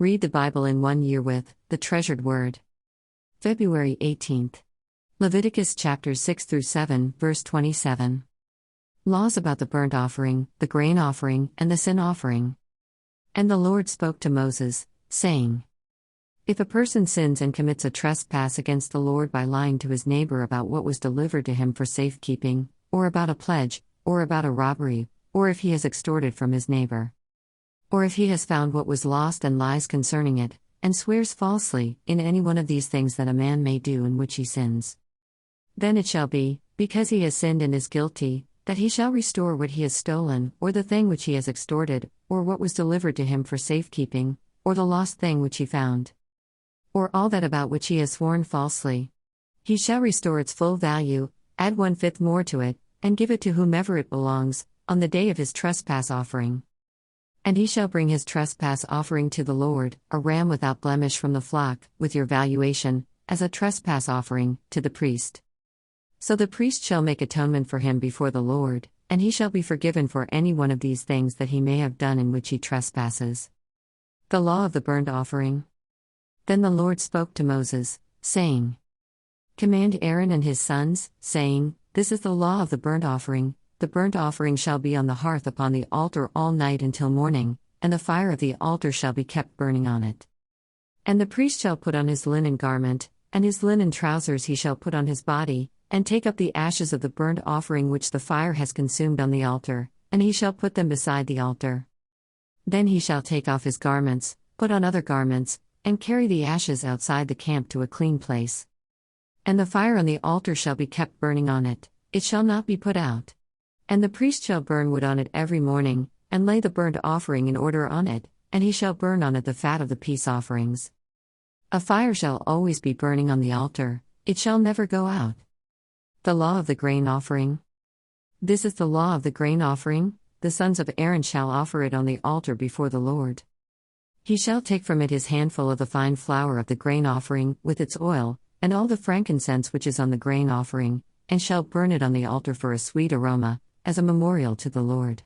Read the Bible in 1 year with The Treasured Word. February 18th. Leviticus chapters 6 through 7, verse 27. Laws about the burnt offering, the grain offering, and the sin offering. And the Lord spoke to Moses, saying, If a person sins and commits a trespass against the Lord by lying to his neighbor about what was delivered to him for safekeeping, or about a pledge, or about a robbery, or if he has extorted from his neighbor, or if he has found what was lost and lies concerning it, and swears falsely, in any one of these things that a man may do in which he sins. Then it shall be, because he has sinned and is guilty, that he shall restore what he has stolen, or the thing which he has extorted, or what was delivered to him for safekeeping, or the lost thing which he found, or all that about which he has sworn falsely. He shall restore its full value, add 1/5 more to it, and give it to whomever it belongs, on the day of his trespass offering. And he shall bring his trespass offering to the Lord, a ram without blemish from the flock, with your valuation, as a trespass offering, to the priest. So the priest shall make atonement for him before the Lord, and he shall be forgiven for any one of these things that he may have done in which he trespasses. The law of the burnt offering. Then the Lord spoke to Moses, saying, Command Aaron and his sons, saying, This is the law of the burnt offering. The burnt offering shall be on the hearth upon the altar all night until morning, and the fire of the altar shall be kept burning on it. And the priest shall put on his linen garment, and his linen trousers he shall put on his body, and take up the ashes of the burnt offering which the fire has consumed on the altar, and he shall put them beside the altar. Then he shall take off his garments, put on other garments, and carry the ashes outside the camp to a clean place. And the fire on the altar shall be kept burning on it, it shall not be put out. And the priest shall burn wood on it every morning, and lay the burnt offering in order on it, and he shall burn on it the fat of the peace offerings. A fire shall always be burning on the altar, it shall never go out. The law of the grain offering. This is the law of the grain offering. The sons of Aaron shall offer it on the altar before the Lord. He shall take from it his handful of the fine flour of the grain offering, with its oil, and all the frankincense which is on the grain offering, and shall burn it on the altar for a sweet aroma, as a memorial to the Lord.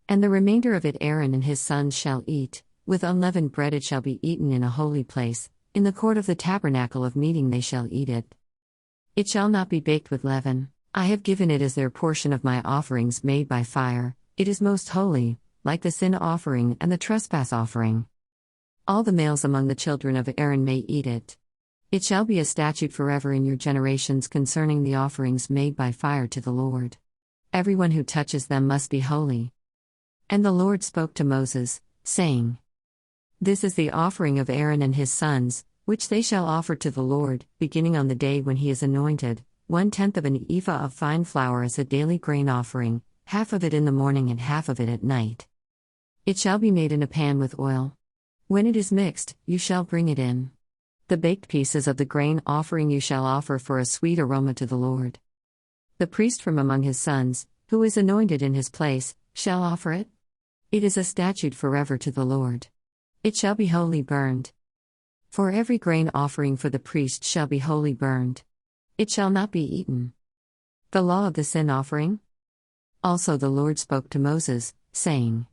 And the remainder of it Aaron and his sons shall eat, with unleavened bread it shall be eaten in a holy place, in the court of the tabernacle of meeting they shall eat it. It shall not be baked with leaven. I have given it as their portion of my offerings made by fire. It is most holy, like the sin offering and the trespass offering. All the males among the children of Aaron may eat it. It shall be a statute forever in your generations concerning the offerings made by fire to the Lord. Everyone who touches them must be holy. And the Lord spoke to Moses, saying, This is the offering of Aaron and his sons, which they shall offer to the Lord, beginning on the day when he is anointed, 1/10 of an ephah of fine flour as a daily grain offering, half of it in the morning and half of it at night. It shall be made in a pan with oil. When it is mixed, you shall bring it in. The baked pieces of the grain offering you shall offer for a sweet aroma to the Lord. The priest from among his sons, who is anointed in his place, shall offer it. It is a statute forever to the Lord. It shall be wholly burned. For every grain offering for the priest shall be wholly burned. It shall not be eaten. The law of the sin offering. Also the Lord spoke to Moses, saying,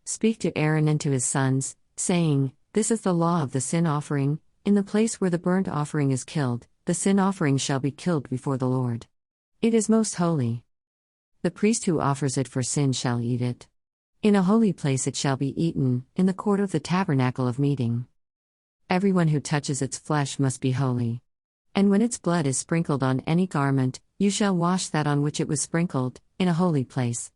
Speak to Aaron and to his sons, saying, This is the law of the sin offering. In the place where the burnt offering is killed, the sin offering shall be killed before the Lord. It is most holy. The priest who offers it for sin shall eat it. In a holy place it shall be eaten, in the court of the tabernacle of meeting. Everyone who touches its flesh must be holy. And when its blood is sprinkled on any garment, you shall wash that on which it was sprinkled, in a holy place.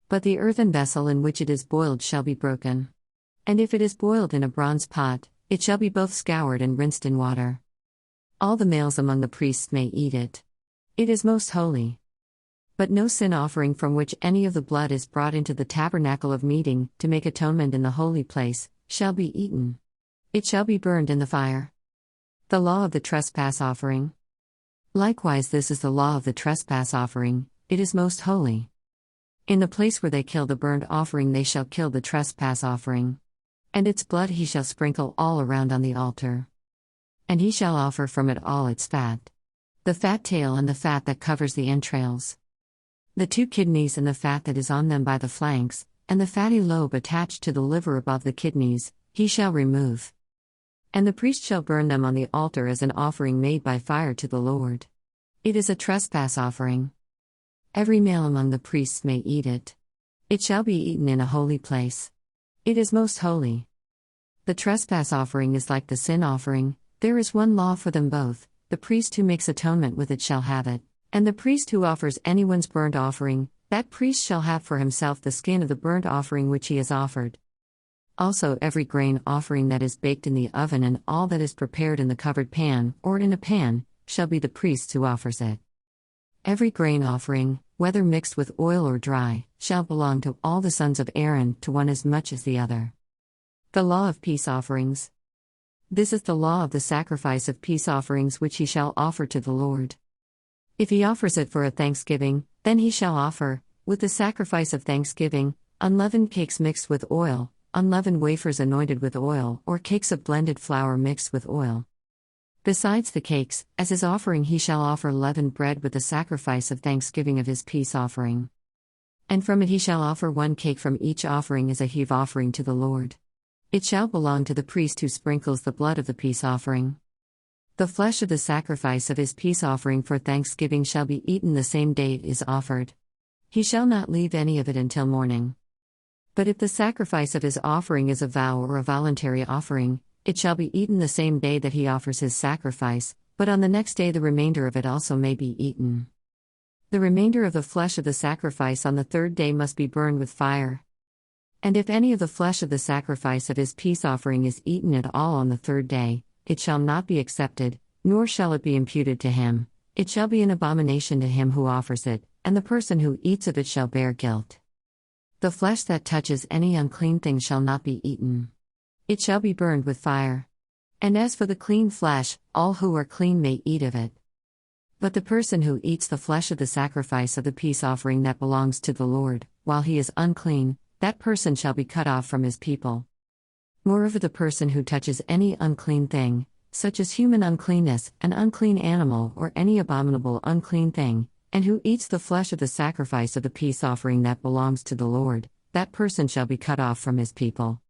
But the earthen vessel in which it is boiled shall be broken. And if it is boiled in a bronze pot, it shall be both scoured and rinsed in water. All the males among the priests may eat it. It is most holy. But no sin offering from which any of the blood is brought into the tabernacle of meeting, to make atonement in the holy place, shall be eaten. It shall be burned in the fire. The law of the trespass offering. Likewise this is the law of the trespass offering, it is most holy. In the place where they kill the burnt offering they shall kill the trespass offering. And its blood he shall sprinkle all around on the altar. And he shall offer from it all its fat. The fat tail and the fat that covers the entrails. The 2 kidneys and the fat that is on them by the flanks, and the fatty lobe attached to the liver above the kidneys, he shall remove. And the priest shall burn them on the altar as an offering made by fire to the Lord. It is a trespass offering. Every male among the priests may eat it. It shall be eaten in a holy place. It is most holy. The trespass offering is like the sin offering, there is one law for them both, the priest who makes atonement with it shall have it, and the priest who offers anyone's burnt offering, that priest shall have for himself the skin of the burnt offering which he has offered. Also every grain offering that is baked in the oven and all that is prepared in the covered pan, or in a pan, shall be the priest's who offers it. Every grain offering, whether mixed with oil or dry, shall belong to all the sons of Aaron, to one as much as the other. The law of peace offerings. This is the law of the sacrifice of peace offerings which he shall offer to the Lord. If he offers it for a thanksgiving, then he shall offer, with the sacrifice of thanksgiving, unleavened cakes mixed with oil, unleavened wafers anointed with oil, or cakes of blended flour mixed with oil. Besides the cakes, as his offering he shall offer leavened bread with the sacrifice of thanksgiving of his peace offering. And from it he shall offer 1 cake from each offering as a heave offering to the Lord. It shall belong to the priest who sprinkles the blood of the peace offering. The flesh of the sacrifice of his peace offering for thanksgiving shall be eaten the same day it is offered. He shall not leave any of it until morning. But if the sacrifice of his offering is a vow or a voluntary offering, it shall be eaten the same day that he offers his sacrifice, but on the next day the remainder of it also may be eaten. The remainder of the flesh of the sacrifice on the 3rd day must be burned with fire. And if any of the flesh of the sacrifice of his peace offering is eaten at all on the 3rd day, it shall not be accepted, nor shall it be imputed to him, it shall be an abomination to him who offers it, and the person who eats of it shall bear guilt. The flesh that touches any unclean thing shall not be eaten. It shall be burned with fire. And as for the clean flesh, all who are clean may eat of it. But the person who eats the flesh of the sacrifice of the peace offering that belongs to the Lord, while he is unclean, that person shall be cut off from his people. Moreover, the person who touches any unclean thing, such as human uncleanness, an unclean animal, or any abominable unclean thing, and who eats the flesh of the sacrifice of the peace offering that belongs to the Lord, that person shall be cut off from his people.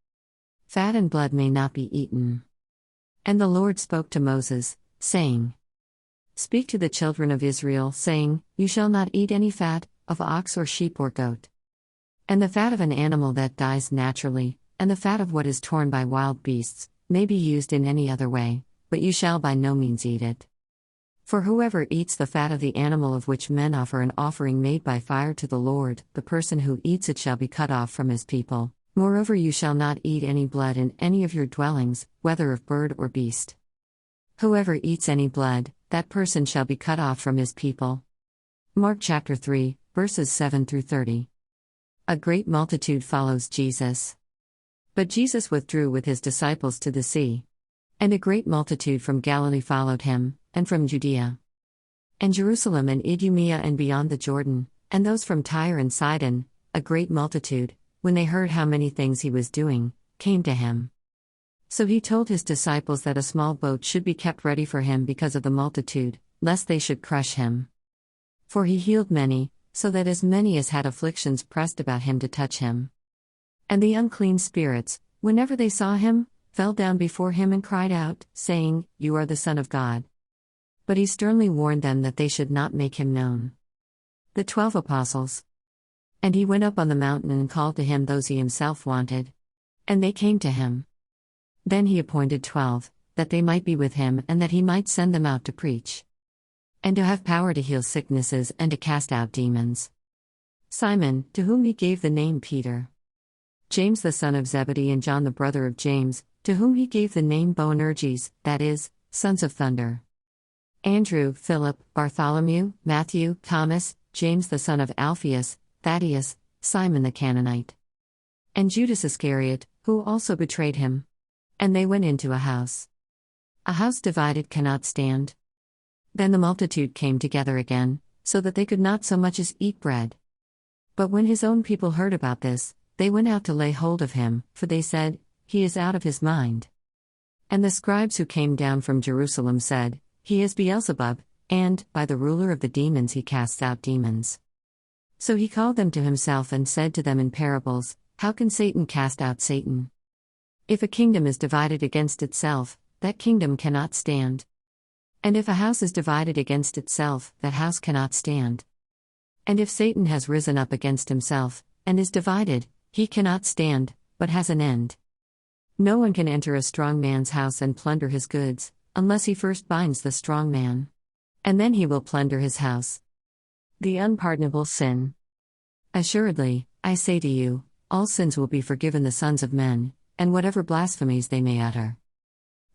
Fat and blood may not be eaten. And the Lord spoke to Moses, saying, Speak to the children of Israel, saying, You shall not eat any fat, of ox or sheep or goat. And the fat of an animal that dies naturally, and the fat of what is torn by wild beasts, may be used in any other way, but you shall by no means eat it. For whoever eats the fat of the animal of which men offer an offering made by fire to the Lord, the person who eats it shall be cut off from his people. Moreover, you shall not eat any blood in any of your dwellings, whether of bird or beast. Whoever eats any blood, that person shall be cut off from his people. Mark chapter 3, verses 7 through 30. A great multitude follows Jesus. But Jesus withdrew with his disciples to the sea. And a great multitude from Galilee followed him, and from Judea, and Jerusalem and Idumea and beyond the Jordan, and those from Tyre and Sidon, a great multitude, when they heard how many things he was doing, came to him. So he told his disciples that a small boat should be kept ready for him because of the multitude, lest they should crush him. For he healed many, so that as many as had afflictions pressed about him to touch him. And the unclean spirits, whenever they saw him, fell down before him and cried out, saying, You are the Son of God. But he sternly warned them that they should not make him known. The 12 Apostles. And he went up on the mountain and called to him those he himself wanted. And they came to him. Then he appointed 12, that they might be with him and that he might send them out to preach. And to have power to heal sicknesses and to cast out demons. Simon, to whom he gave the name Peter. James the son of Zebedee and John the brother of James, to whom he gave the name Boanerges, that is, sons of thunder. Andrew, Philip, Bartholomew, Matthew, Thomas, James the son of Alphaeus, Thaddeus, Simon the Canaanite. And Judas Iscariot, who also betrayed him. And they went into a house. A house divided cannot stand. Then the multitude came together again, so that they could not so much as eat bread. But when his own people heard about this, they went out to lay hold of him, for they said, He is out of his mind. And the scribes who came down from Jerusalem said, He is Beelzebub, and, by the ruler of the demons he casts out demons. So he called them to himself and said to them in parables, How can Satan cast out Satan? If a kingdom is divided against itself, that kingdom cannot stand. And if a house is divided against itself, that house cannot stand. And if Satan has risen up against himself, and is divided, he cannot stand, but has an end. No one can enter a strong man's house and plunder his goods, unless he first binds the strong man. And then he will plunder his house. The unpardonable sin. Assuredly, I say to you, all sins will be forgiven the sons of men, and whatever blasphemies they may utter.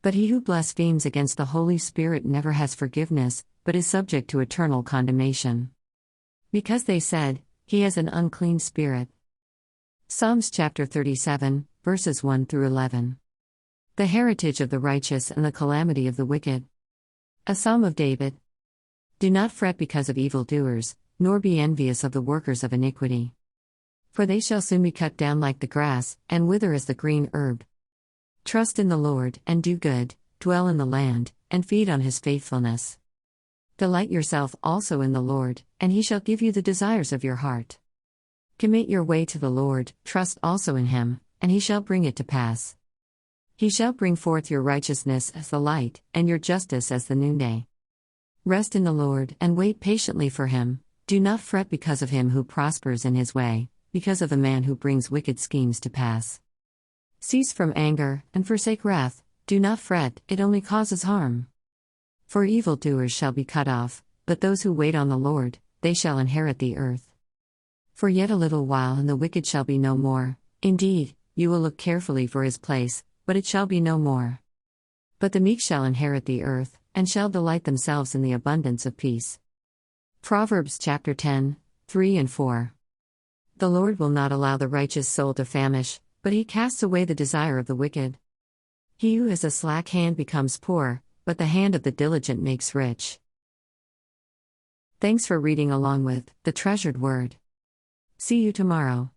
But he who blasphemes against the Holy Spirit never has forgiveness, but is subject to eternal condemnation. Because they said, he has an unclean spirit. Psalms chapter 37, verses 1 through 11. The heritage of the righteous and the calamity of the wicked. A Psalm of David. Do not fret because of evildoers, nor be envious of the workers of iniquity. For they shall soon be cut down like the grass, and wither as the green herb. Trust in the Lord, and do good, dwell in the land, and feed on his faithfulness. Delight yourself also in the Lord, and he shall give you the desires of your heart. Commit your way to the Lord, trust also in him, and he shall bring it to pass. He shall bring forth your righteousness as the light, and your justice as the noonday. Rest in the Lord, and wait patiently for him. Do not fret because of him who prospers in his way, because of the man who brings wicked schemes to pass. Cease from anger, and forsake wrath. Do not fret, it only causes harm. For evildoers shall be cut off, but those who wait on the Lord, they shall inherit the earth. For yet a little while and the wicked shall be no more. Indeed, you will look carefully for his place, but it shall be no more. But the meek shall inherit the earth, and shall delight themselves in the abundance of peace. Proverbs chapter 10, 3 and 4. The Lord will not allow the righteous soul to famish, but he casts away the desire of the wicked. He who has a slack hand becomes poor, but the hand of the diligent makes rich. Thanks for reading along with The Treasured Word. See you tomorrow.